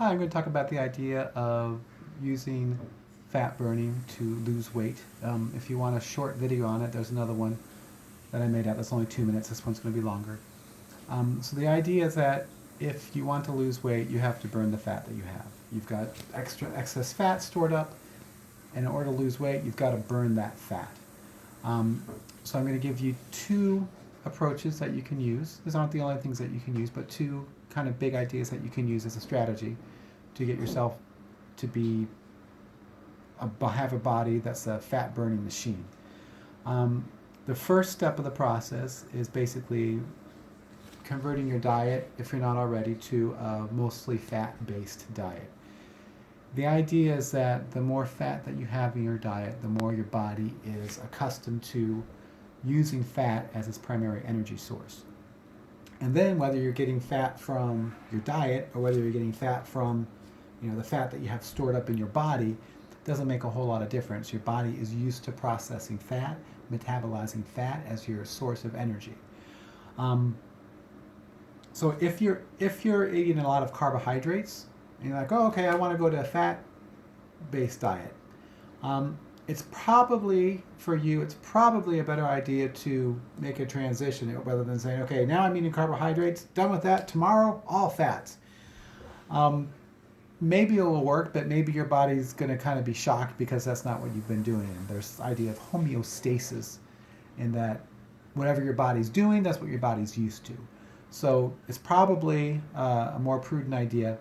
Hi, I'm going to talk about the idea of using fat burning to lose weight. If you want a short video on it, there's another one that I made out that's only 2 minutes. This one's going to be longer. So the idea is that if you want to lose weight, you have to burn the fat that you have. You've got excess fat stored up, and in order to lose weight, you've got to burn that fat. So I'm going to give you two approaches that you can use. These aren't the only things that you can use, but two kind of big ideas that you can use as a strategy to get yourself to have a body that's a fat burning machine. The first step of the process is basically converting your diet, if you're not already, to a mostly fat-based diet. The idea is that the more fat that you have in your diet, the more your body is accustomed to using fat as its primary energy source. And then whether you're getting fat from your diet or whether you're getting fat from the fat that you have stored up in your body, doesn't make a whole lot of difference. Your body is used to processing fat, metabolizing fat as your source of energy. So if you're eating a lot of carbohydrates, and you're like, oh, okay, I want to go to a fat-based diet. It's probably, for you, it's probably a better idea to make a transition rather than saying, okay, now I'm eating carbohydrates, done with that, tomorrow, all fats. Maybe it will work, but maybe your body's going to kind of be shocked because that's not what you've been doing. And there's this idea of homeostasis in that whatever your body's doing, that's what your body's used to. So it's probably a more prudent idea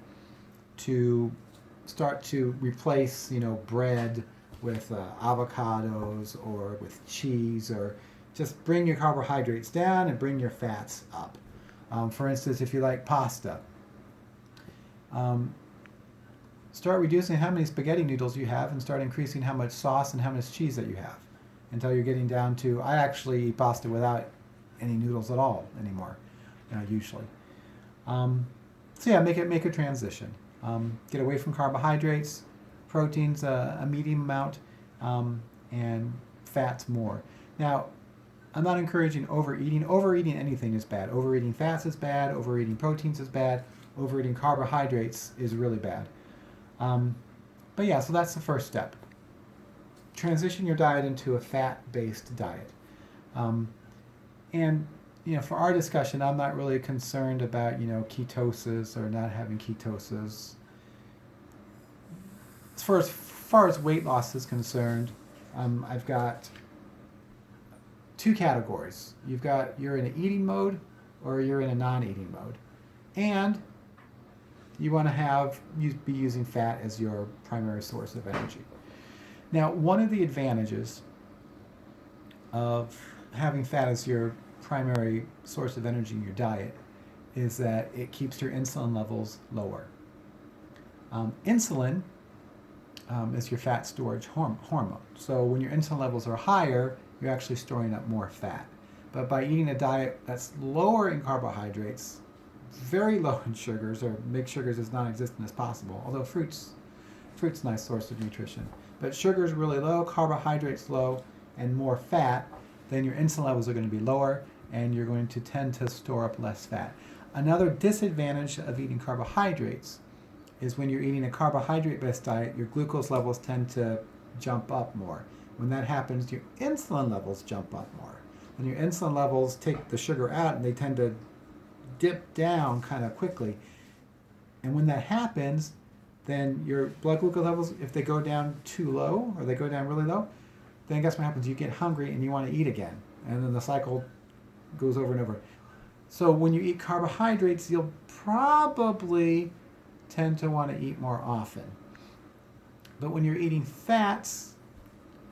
to start to replace, bread with avocados or with cheese, or just bring your carbohydrates down and bring your fats up. For instance, if you like pasta, start reducing how many spaghetti noodles you have and start increasing how much sauce and how much cheese that you have until you're getting down to, I actually eat pasta without any noodles at all anymore, usually. So yeah, make a transition. Get away from carbohydrates, proteins a medium amount, and fats more. Now, I'm not encouraging overeating. Overeating anything is bad. Overeating fats is bad. Overeating proteins is bad. Overeating carbohydrates is really bad. But yeah, so that's the first step. Transition your diet into a fat-based diet. And for our discussion, I'm not really concerned about ketosis or not having ketosis. As far as weight loss is concerned, I've got two categories. You're in an eating mode or you're in a non-eating mode, and you want to be using fat as your primary source of energy. Now, one of the advantages of having fat as your primary source of energy in your diet is that it keeps your insulin levels lower. Insulin is your fat storage hormone. So when your insulin levels are higher, you're actually storing up more fat. But by eating a diet that's lower in carbohydrates, very low in sugars, or make sugars as non-existent as possible, although fruit's a nice source of nutrition. But sugar's really low, carbohydrates low, and more fat, then your insulin levels are going to be lower, and you're going to tend to store up less fat. Another disadvantage of eating carbohydrates is when you're eating a carbohydrate-based diet, your glucose levels tend to jump up more. When that happens, your insulin levels jump up more. When your insulin levels take the sugar out, and they tend to dip down kind of quickly. And when that happens, then your blood glucose levels, if they go down too low or they go down really low, then guess what happens? You get hungry and you want to eat again. And then the cycle goes over and over. So when you eat carbohydrates, you'll probably tend to want to eat more often. But when you're eating fats,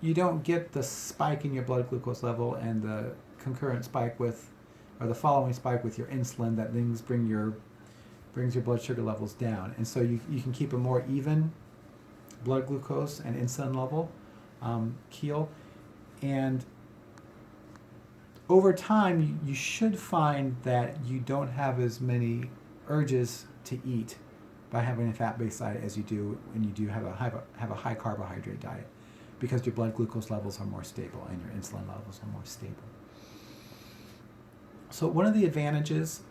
you don't get the spike in your blood glucose level and the concurrent spike or the following spike with your insulin that things brings your blood sugar levels down. And so you can keep a more even blood glucose and insulin level keel. And over time, you should find that you don't have as many urges to eat by having a fat-based diet as you do when you do have a high carbohydrate diet, because your blood glucose levels are more stable and your insulin levels are more stable. So one of the advantages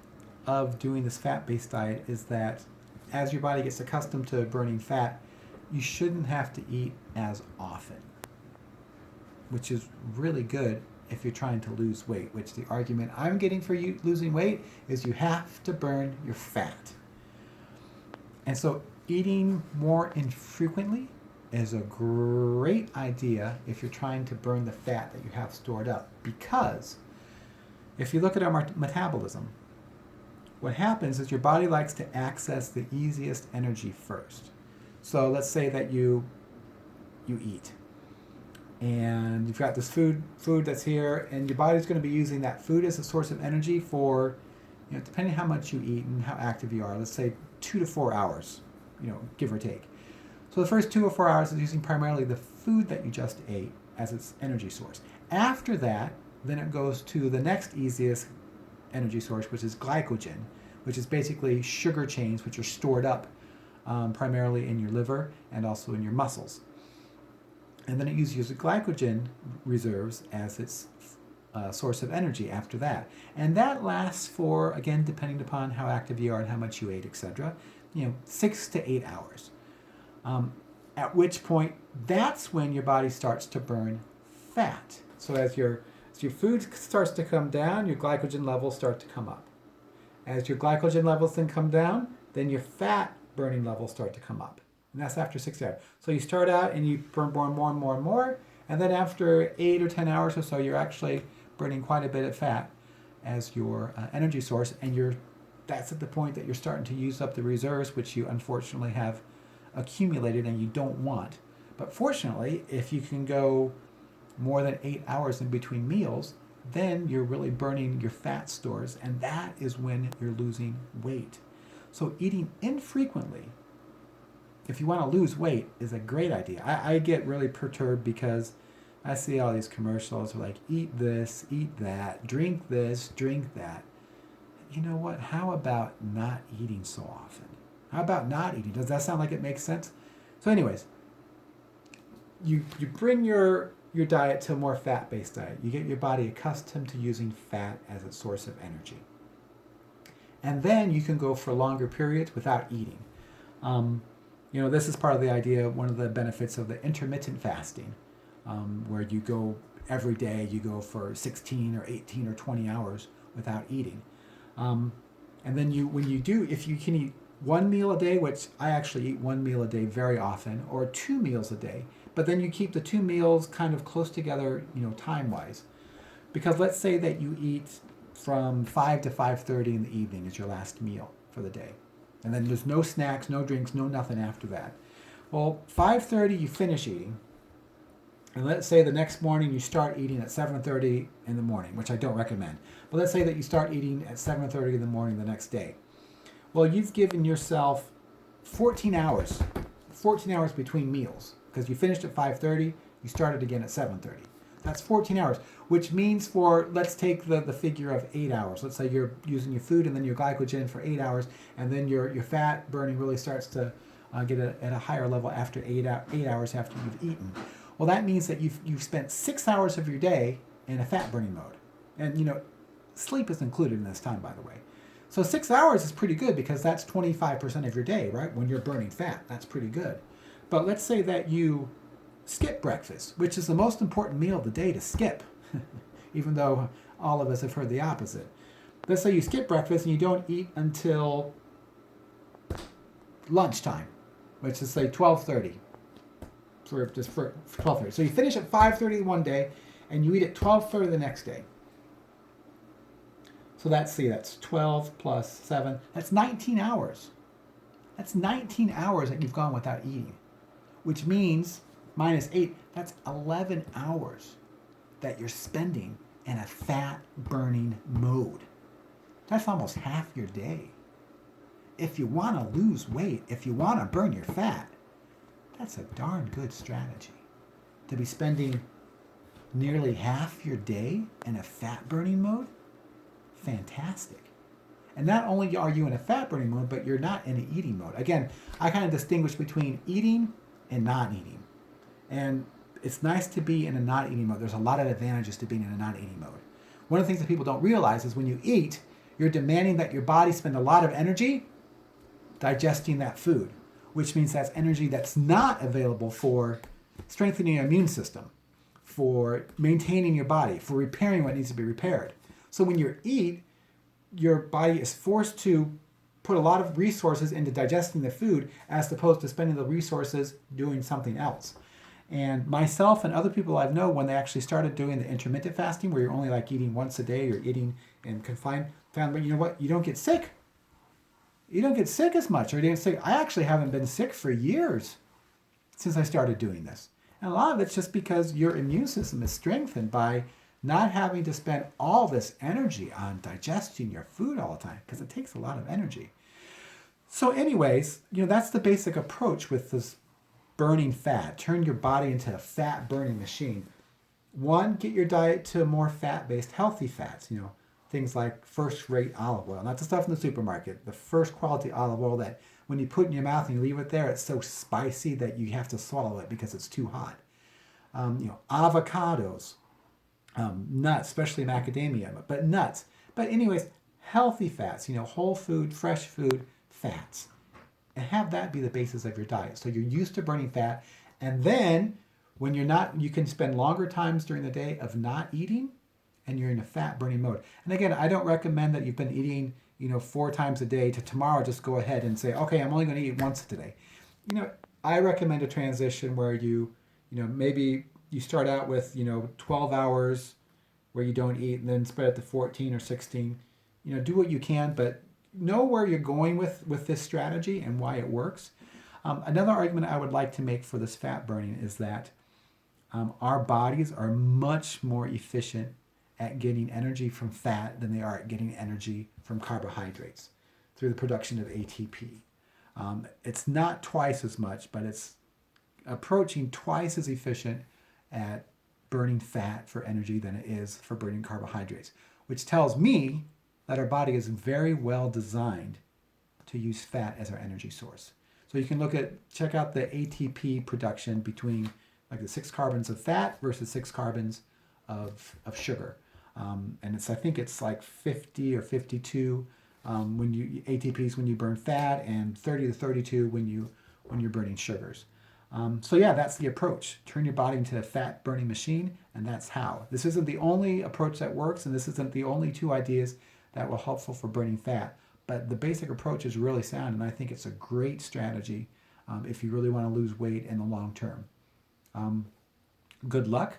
of doing this fat-based diet is that as your body gets accustomed to burning fat, you shouldn't have to eat as often, which is really good if you're trying to lose weight, which the argument I'm getting for you losing weight is you have to burn your fat. And so eating more infrequently is a great idea if you're trying to burn the fat that you have stored up. Because if you look at our metabolism, what happens is your body likes to access the easiest energy first. So let's say that you eat and you've got this food that's here, and your body's going to be using that food as a source of energy for, depending how much you eat and how active you are, let's say 2 to 4 hours, give or take. So the first 2 or 4 hours is using primarily the food that you just ate as its energy source. After that, then it goes to the next easiest energy source, which is glycogen, which is basically sugar chains which are stored up primarily in your liver and also in your muscles. And then it uses the glycogen reserves as its source of energy after that. And that lasts for, again, depending upon how active you are and how much you ate, etc., 6 to 8 hours. At which point, that's when your body starts to burn fat. So as your food starts to come down, your glycogen levels start to come up. As your glycogen levels then come down, then your fat burning levels start to come up. And that's after 6 hours. So you start out and you burn more and more and more and more. And then after 8 or 10 hours or so, you're actually burning quite a bit of fat as your energy source. And that's at the point that you're starting to use up the reserves, which you unfortunately have accumulated and you don't want. But fortunately, if you can go more than 8 hours in between meals, then you're really burning your fat stores. And that is when you're losing weight. So eating infrequently, if you want to lose weight, is a great idea. I get really perturbed because I see all these commercials like, eat this, eat that, drink this, drink that. You know what? How about not eating so often? How about not eating? Does that sound like it makes sense? So anyways, you bring your diet to a more fat-based diet. You get your body accustomed to using fat as a source of energy. And then you can go for longer periods without eating. This is part of the idea, one of the benefits of the intermittent fasting, where you go every day, you go for 16 or 18 or 20 hours without eating. And then if you can eat 1 meal a day, which I actually eat 1 meal a day very often, or 2 meals a day, but then you keep the 2 meals kind of close together, time-wise. Because let's say that you eat from 5 to 5:30 in the evening is your last meal for the day. And then there's no snacks, no drinks, no nothing after that. Well, 5:30 you finish eating. And let's say the next morning you start eating at 7:30 in the morning, which I don't recommend. But let's say that you start eating at 7:30 in the morning the next day. Well, you've given yourself 14 hours between meals, because you finished at 5:30, you started again at 7:30. That's 14 hours, which means let's take the figure of 8 hours. Let's say you're using your food and then your glycogen for 8 hours, and then your fat burning really starts to get at a higher level after 8 hours after you've eaten. Well, that means that you've spent 6 hours of your day in a fat burning mode. And, sleep is included in this time, by the way. So 6 hours is pretty good because that's 25% of your day, right? When you're burning fat, that's pretty good. But let's say that you skip breakfast, which is the most important meal of the day to skip, even though all of us have heard the opposite. Let's say you skip breakfast and you don't eat until lunchtime, which is say 12:30. For 12:30. So you finish at 5:30 one day and you eat at 12:30 the next day. So that's 12 plus 7. That's 19 hours. That's 19 hours that you've gone without eating, which means minus 8, that's 11 hours that you're spending in a fat burning mode. That's almost half your day. If you want to lose weight, if you want to burn your fat, that's a darn good strategy. To be spending nearly half your day in a fat burning mode, fantastic. And not only are you in a fat burning mode, but you're not in an eating mode. Again, I kind of distinguish between eating and not eating. And it's nice to be in a not eating mode. There's a lot of advantages to being in a not eating mode. One of the things that people don't realize is when you eat, you're demanding that your body spend a lot of energy digesting that food, which means that's energy that's not available for strengthening your immune system, for maintaining your body, for repairing what needs to be repaired. So when you eat, your body is forced to put a lot of resources into digesting the food as opposed to spending the resources doing something else. And myself and other people I've known, when they actually started doing the intermittent fasting, where you're only like eating once a day, you're eating in confined, found, but you know what? You don't get sick. You don't get sick as much, or you don't get sick. I actually haven't been sick for years since I started doing this. And a lot of it's just because your immune system is strengthened by not having to spend all this energy on digesting your food all the time, because it takes a lot of energy. So anyways, that's the basic approach with this burning fat. Turn your body into a fat burning machine. One, get your diet to more fat-based, healthy fats. Things like first-rate olive oil, not the stuff in the supermarket. The first quality olive oil that when you put it in your mouth and you leave it there, it's so spicy that you have to swallow it because it's too hot. Avocados, nuts, especially macadamia, but nuts. But anyways, healthy fats. Whole food, fresh food, fats. And have that be the basis of your diet. So you're used to burning fat. And then when you're not, you can spend longer times during the day of not eating, and you're in a fat burning mode. And again, I don't recommend that you've been eating, 4 times a day to tomorrow just go ahead and say, okay, I'm only going to eat once today. I recommend a transition where maybe you start out with, 12 hours where you don't eat and then spread it to 14 or 16. Do what you can, but know where you're going with this strategy and why it works. Another argument I would like to make for this fat burning is that our bodies are much more efficient at getting energy from fat than they are at getting energy from carbohydrates through the production of ATP. It's not twice as much, but it's approaching twice as efficient at burning fat for energy than it is for burning carbohydrates, which tells me that our body is very well designed to use fat as our energy source. So you can check out the ATP production between like the 6 carbons of fat versus 6 carbons of sugar. And I think it's like 50 or 52 ATPs when you burn fat, and 30 to 32 when you're burning sugars. So yeah, that's the approach. Turn your body into a fat burning machine, and that's how. This isn't the only approach that works, and this isn't the only 2 ideas that were helpful for burning fat. But the basic approach is really sound, and I think it's a great strategy if you really want to lose weight in the long term. Good luck.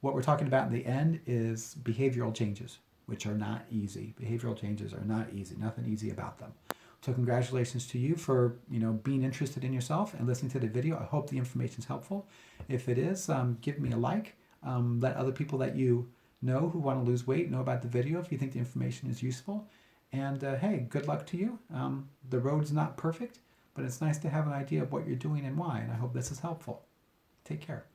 What we're talking about in the end is behavioral changes, which are not easy. Behavioral changes are not easy. Nothing easy about them. So congratulations to you for being interested in yourself and listening to the video. I hope the information is helpful. If it is, give me a like. Let other people that you know who want to lose weight know about the video if you think the information is useful. And hey, good luck to you. The road's not perfect, but it's nice to have an idea of what you're doing and why. And I hope this is helpful. Take care.